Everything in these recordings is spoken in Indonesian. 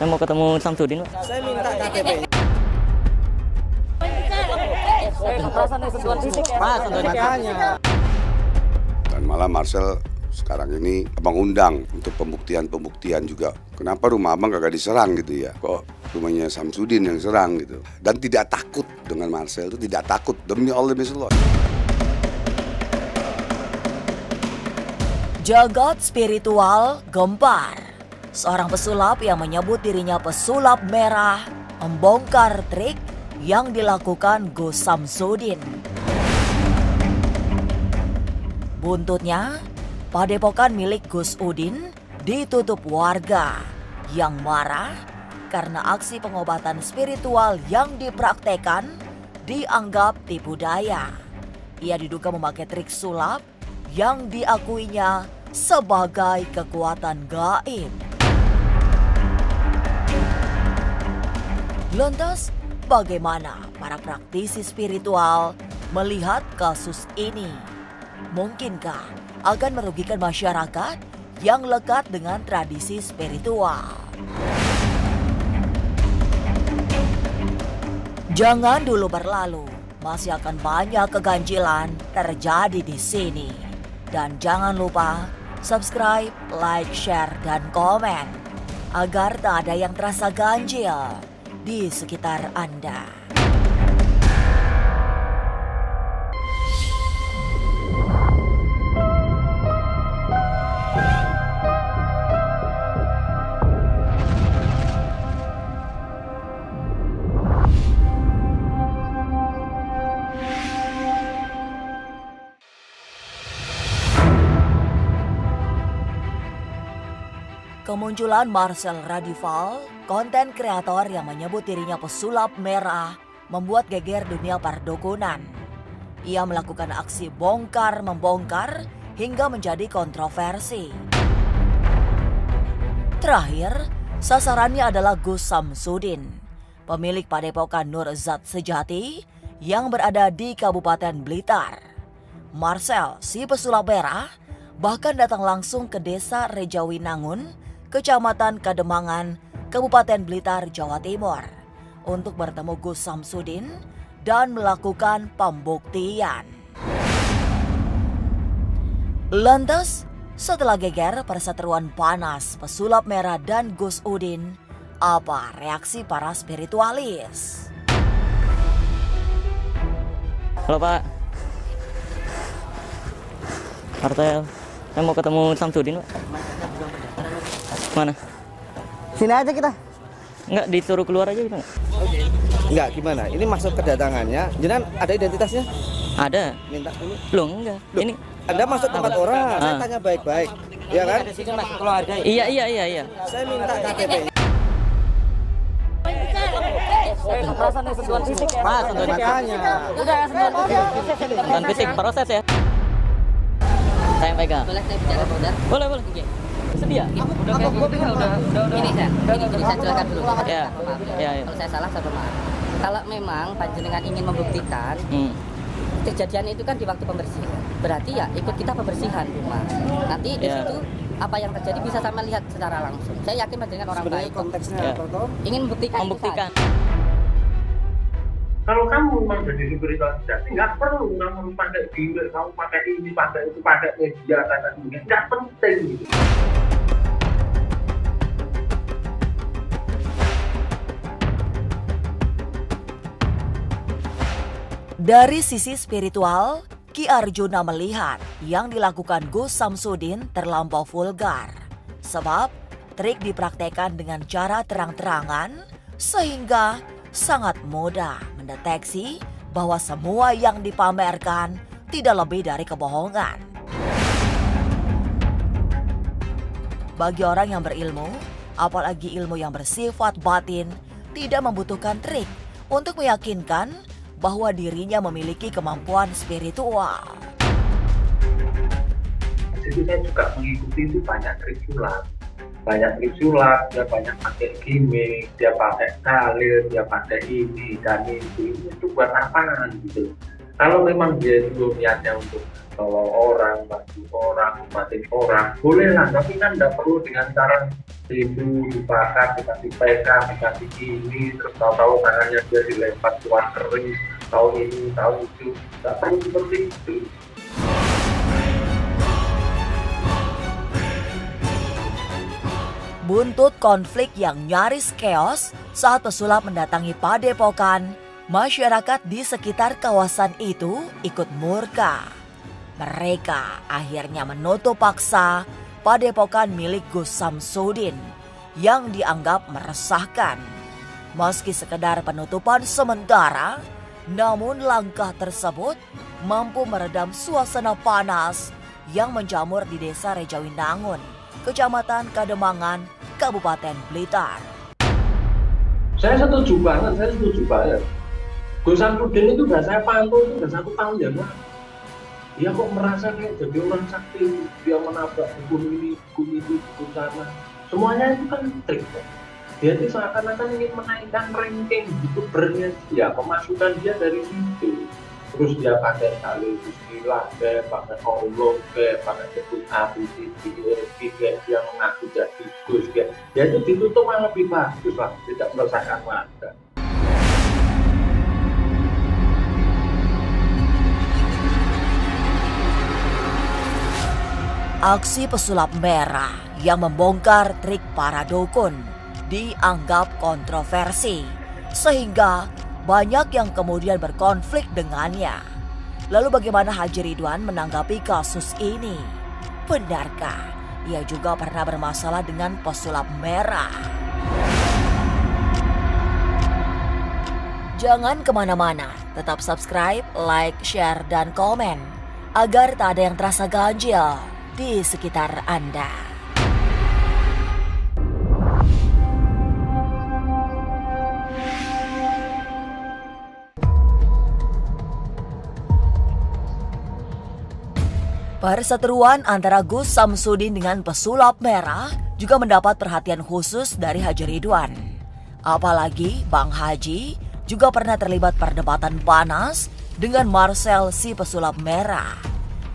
Saya mau ketemu Samsudin, Pak. Saya minta KTP. Makanya. Dan malah Marcel sekarang ini abang undang untuk pembuktian juga. Kenapa rumah abang kagak diserang gitu ya? Kok rumahnya Samsudin yang serang gitu? Dan tidak takut dengan Marcel itu, tidak takut demi Allah demi Allah. Jagat spiritual gempar. Seorang pesulap yang menyebut dirinya pesulap merah membongkar trik yang dilakukan Gus Samsudin. Buntutnya, padepokan milik Gus Udin ditutup warga yang marah karena aksi pengobatan spiritual yang dipraktekan dianggap tipu daya. Ia diduga memakai trik sulap yang diakuinya sebagai kekuatan gaib. Lantas, bagaimana para praktisi spiritual melihat kasus ini? Mungkinkah akan merugikan masyarakat yang lekat dengan tradisi spiritual? Jangan dulu berlalu, masih akan banyak keganjilan terjadi di sini. Dan jangan lupa subscribe, like, share, dan komen agar tak ada yang terasa ganjil di sekitar Anda. Kemunculan Marcel Radival, konten kreator yang menyebut dirinya pesulap merah, membuat geger dunia perdukunan. Ia melakukan aksi bongkar-membongkar hingga menjadi kontroversi. Terakhir, sasarannya adalah Gus Samsudin, pemilik padepokan Nur Zat Sejati yang berada di Kabupaten Blitar. Marcel, si pesulap merah, bahkan datang langsung ke desa Rejawinangun, Kecamatan Kademangan, Kabupaten Blitar, Jawa Timur, untuk bertemu Gus Samsudin dan melakukan pembuktian. Lantas, setelah geger perseteruan panas pesulap merah dan Gus Udin, apa reaksi para spiritualis? Halo, Pak. Marcel, saya mau ketemu Samsudin, Pak. Mana? Sini aja kita. Enggak, disuruh keluar aja gitu. Enggak, gimana? Ini maksud kedatangannya. Jenengan ada identitasnya? Ada. Minta dulu. Loh, enggak. Loh, Ini Anda masuk tempat orang, saya tanya baik-baik. Ya kan? Iya. Saya minta KTP. Makanya. Bukan fisik, proses ya. Saya yang pegang. Boleh saya bicara, Saudara? Boleh. Sedia? Udah kayak gitu kan udah. Ini saya jelaskan dulu. Ya. Kalau saya salah, saya maaf. Kalau memang panjenengan ingin membuktikan kejadian itu kan di waktu pembersihan. Berarti ya ikut kita pembersihan rumah. Nanti di situ apa yang terjadi bisa sama lihat secara langsung. Saya yakin panjenengan orang Sebenarnya baik. konteksnya apa toh? Ingin membuktikan. Kalau kamu memang jadi spiritual sejati, nggak perlu kamu pakai gila, kamu pakai ini, pakai itu, pakai media, kata dunia, nggak penting gitu. Dari sisi spiritual, Ki Arjuna melihat yang dilakukan Gus Samsudin terlampau vulgar. Sebab trik dipraktekkan dengan cara terang-terangan sehingga sangat mudah mendeteksi bahwa semua yang dipamerkan tidak lebih dari kebohongan. Bagi orang yang berilmu, apalagi ilmu yang bersifat batin, tidak membutuhkan trik untuk meyakinkan bahwa dirinya memiliki kemampuan spiritual. Jadi saya juga mengikuti itu banyak trik sulap, dia banyak pakai gimmick, dia pakai kalir, dia pakai ini dan itu buat apaan gitu. Kalau memang dia itu niatnya untuk tolong orang, bantu orang, obatin orang, boleh lah, tapi kan nggak perlu dengan cara itu dibakar, dikasih PK, dikasih ini, terus tahu-tahu tangannya dia dilempar keluar kering, tahu ini, tahu itu, nggak perlu seperti itu. Buntut konflik yang nyaris keos saat pesulap mendatangi padepokan, masyarakat di sekitar kawasan itu ikut murka. Mereka akhirnya menutup paksa padepokan milik Gus Samsudin yang dianggap meresahkan. Meski sekedar penutupan sementara, namun langkah tersebut mampu meredam suasana panas yang menjamur di Desa Rejawinangun, Kecamatan Kademangan, Kabupaten Blitar. Saya setuju banget. Gus Samsudin itu udah saya pantau, itu udah 1 tahun ya, Mas. Dia kok merasa kayak jadi orang sakti, dia menabrak hukum ini, hukum sana. Semuanya itu kan trik, kok. Dia itu seakan-akan ingin menaikkan ranking youtubernya dia, pemasukan dia dari situ. Terus dia pakai tali bismillah, pakai Allah, pakai sebut ABCD, dia mengaku jadi Gus. Dia itu ditutup malah lebih bagus lah, tidak meresahkan warga. Aksi pesulap merah yang membongkar trik para dukun dianggap kontroversi, sehingga banyak yang kemudian berkonflik dengannya. Lalu bagaimana Haji Ridwan menanggapi kasus ini? Benarkah ia juga pernah bermasalah dengan pesulap merah? Jangan kemana-mana, tetap subscribe, like, share, dan komen agar tak ada yang terasa ganjil di sekitar Anda. Perseteruan antara Gus Samsudin dengan pesulap merah juga mendapat perhatian khusus dari Haji Ridwan. Apalagi Bang Haji juga pernah terlibat perdebatan panas dengan Marcel si pesulap merah.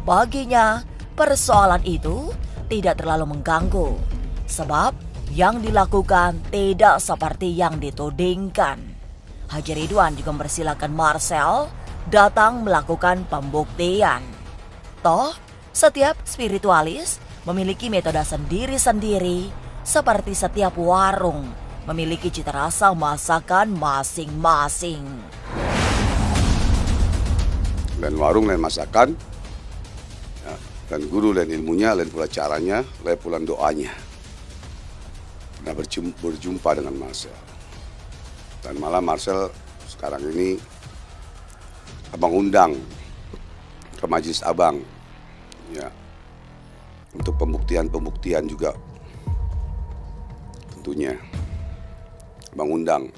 Baginya, persoalan itu tidak terlalu mengganggu, sebab yang dilakukan tidak seperti yang ditudingkan. Haji Ridwan juga mempersilahkan Marcel datang melakukan pembuktian. Toh, setiap spiritualis memiliki metode sendiri-sendiri, seperti setiap warung memiliki cita rasa masakan masing-masing. Dan warung lain masakan, dan guru lain ilmunya, lain pula caranya, lain pula doanya. Nah, berjumpa dengan Marcel. Dan malah Marcel sekarang ini abang undang ke Majelis Abang, ya, untuk pembuktian juga tentunya. Abang undang.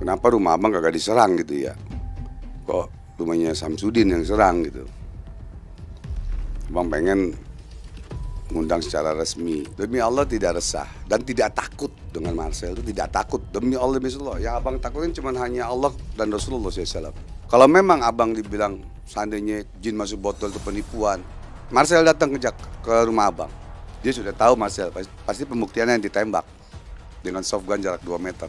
Kenapa rumah abang kagak diserang gitu ya? Kok rumahnya Samsudin yang serang gitu? Abang pengen mengundang secara resmi. Demi Allah tidak resah dan tidak takut dengan Marcel, itu tidak takut. Demi Allah, yang abang takutin cuma hanya Allah dan Rasulullah SAW. Kalau memang abang dibilang seandainya jin masuk botol itu penipuan, Marcel datang ke rumah abang. Dia sudah tahu Marcel, pasti pembuktiannya yang ditembak dengan soft gun jarak 2 meter.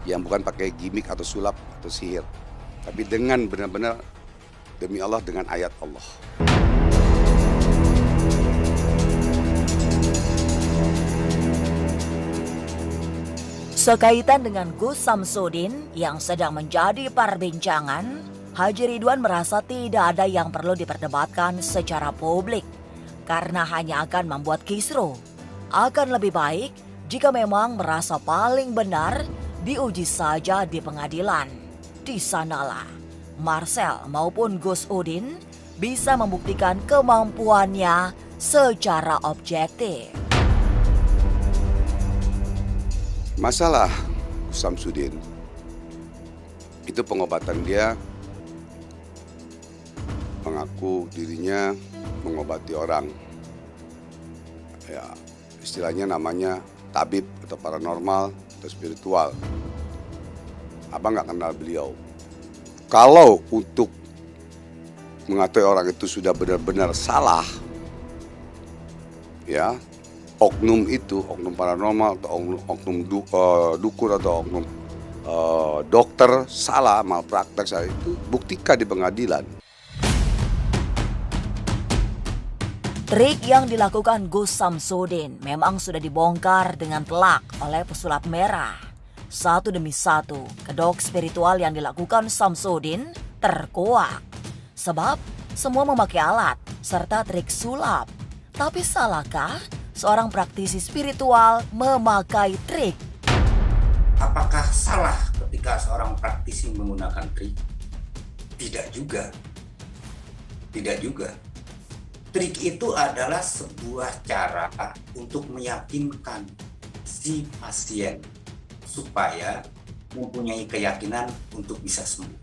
Yang bukan pakai gimmick atau sulap atau sihir, tapi dengan benar-benar demi Allah dengan ayat Allah. Sekaitan dengan Gus Samsudin yang sedang menjadi perbincangan, Haji Ridwan merasa tidak ada yang perlu diperdebatkan secara publik karena hanya akan membuat kisruh. Akan lebih baik jika memang merasa paling benar, diuji saja di pengadilan. Di sanalah Marcel maupun Gus Udin bisa membuktikan kemampuannya secara objektif. Masalah Samsudin itu pengobatan dia, mengaku dirinya mengobati orang. Ya, istilahnya namanya tabib atau paranormal atau spiritual. Abang nggak kenal beliau. Kalau untuk mengatakan orang itu sudah benar-benar salah, ya, oknum itu, oknum paranormal atau oknum dukun atau oknum dokter salah, malpraktek salah, itu buktikan di pengadilan. Trik yang dilakukan Gus Samsudin memang sudah dibongkar dengan telak oleh pesulap merah. Satu demi satu, kedok spiritual yang dilakukan Samsudin terkuak. Sebab semua memakai alat serta trik sulap. Tapi salahkah seorang praktisi spiritual memakai trik? Apakah salah ketika seorang praktisi menggunakan trik? Tidak juga. Tidak juga. Trik itu adalah sebuah cara untuk meyakinkan si pasien supaya mempunyai keyakinan untuk bisa sembuh.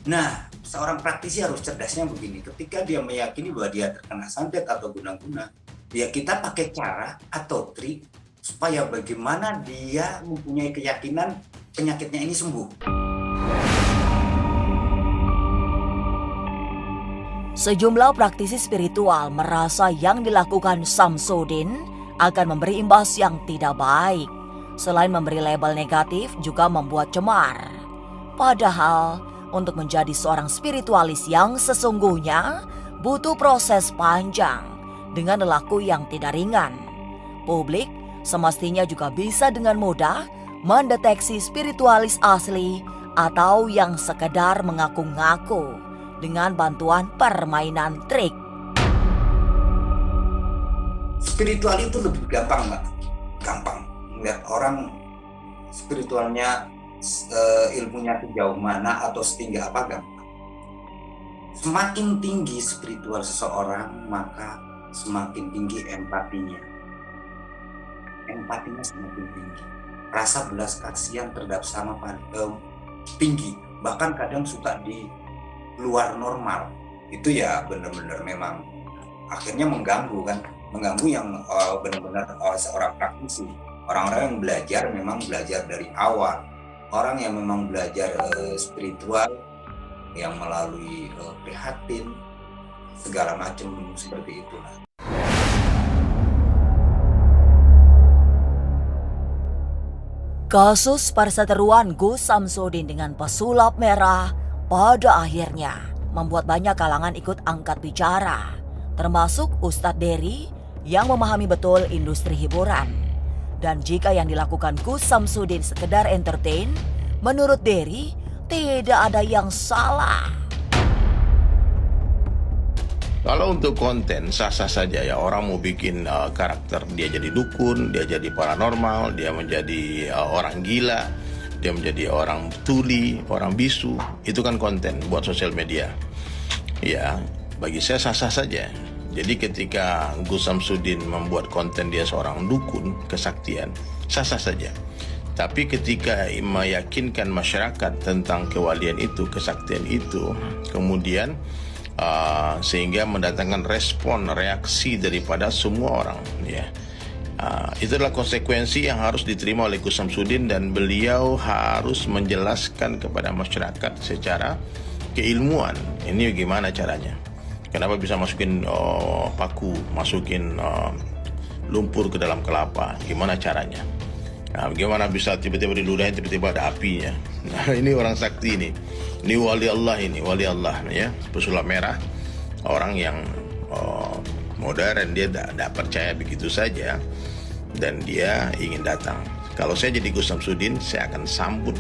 Nah, seorang praktisi harus cerdasnya begini, ketika dia meyakini bahwa dia terkena santet atau guna-guna, ya kita pakai cara atau trik supaya bagaimana dia mempunyai keyakinan penyakitnya ini sembuh. Sejumlah praktisi spiritual merasa yang dilakukan Samsudin akan memberi imbas yang tidak baik. Selain memberi label negatif, juga membuat cemar. Padahal, untuk menjadi seorang spiritualis yang sesungguhnya, butuh proses panjang dengan laku yang tidak ringan. Publik semestinya juga bisa dengan mudah mendeteksi spiritualis asli atau yang sekedar mengaku-ngaku dengan bantuan permainan trik. Spiritual itu lebih gampang, Mbak. Gampang. Melihat orang spiritualnya, ilmunya sejauh mana atau setinggi apa, gampang. Semakin tinggi spiritual seseorang, maka semakin tinggi empatinya. Empatinya semakin tinggi. Rasa belas kasihan terhadap sama tinggi. Bahkan kadang suka di luar normal. Itu ya benar-benar memang akhirnya mengganggu kan. Mengganggu yang benar-benar seorang praktisi. Orang-orang yang belajar memang belajar dari awal. Orang yang memang belajar spiritual yang melalui prihatin segala macam seperti itulah. Kasus perseteruan Gus Samsudin dengan pesulap merah pada akhirnya membuat banyak kalangan ikut angkat bicara, termasuk Ustadz Dery yang memahami betul industri hiburan. Dan jika yang dilakukan Gus Samsudin sekedar entertain, menurut Dery tidak ada yang salah. Kalau untuk konten sah-sah saja ya, orang mau bikin karakter dia jadi dukun, dia jadi paranormal, dia menjadi orang gila, dia menjadi orang tuli, orang bisu, itu kan konten buat sosial media. Ya, bagi saya sah-sah saja. Jadi ketika Gus Samsudin membuat konten dia seorang dukun, kesaktian, sah-sah saja. Tapi ketika meyakinkan masyarakat tentang kewalian itu, kesaktian itu, kemudian sehingga mendatangkan respon, reaksi daripada semua orang, ya. Itu adalah konsekuensi yang harus diterima oleh Gus Samsudin, dan beliau harus menjelaskan kepada masyarakat secara keilmuan ini bagaimana caranya. Kenapa bisa masukin paku, masukin lumpur ke dalam kelapa, gimana caranya. Nah, bagaimana bisa tiba-tiba di ludahnya tiba-tiba ada apinya. Nah, ini orang sakti ini wali Allah, ini wali Allah ya, pesulap merah, orang yang modern, dia tidak percaya begitu saja dan dia ingin datang. Kalau saya jadi Gus Samsudin, saya akan sambut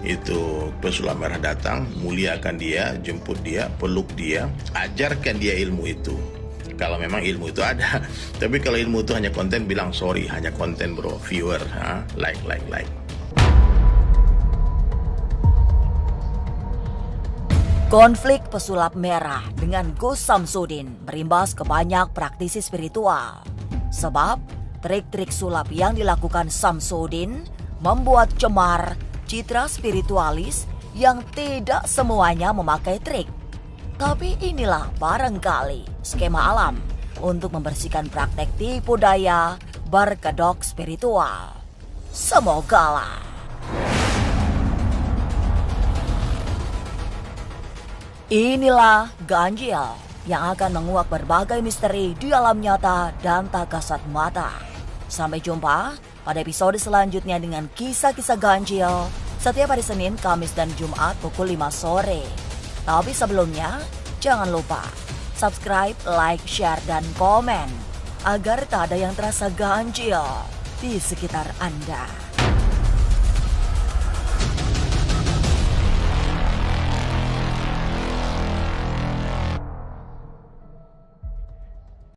itu pesulap merah datang, muliakan dia, jemput dia, peluk dia, ajarkan dia ilmu itu. Kalau memang ilmu itu ada. Tapi kalau ilmu itu hanya konten, bilang sorry, hanya konten bro, viewer, like. Konflik pesulap merah dengan Gus Samsudin berimbas ke banyak praktisi spiritual. Sebab trik-trik sulap yang dilakukan Samsudin membuat cemar citra spiritualis yang tidak semuanya memakai trik. Tapi inilah barangkali skema alam untuk membersihkan praktek tipu daya berkedok spiritual. Semogalah. Inilah Ganjil yang akan menguak berbagai misteri di alam nyata dan tak kasat mata. Sampai jumpa pada episode selanjutnya dengan kisah-kisah ganjil setiap hari Senin, Kamis, dan Jumat pukul 5 sore. Tapi sebelumnya, jangan lupa subscribe, like, share, dan komen agar tak ada yang terasa ganjil di sekitar Anda.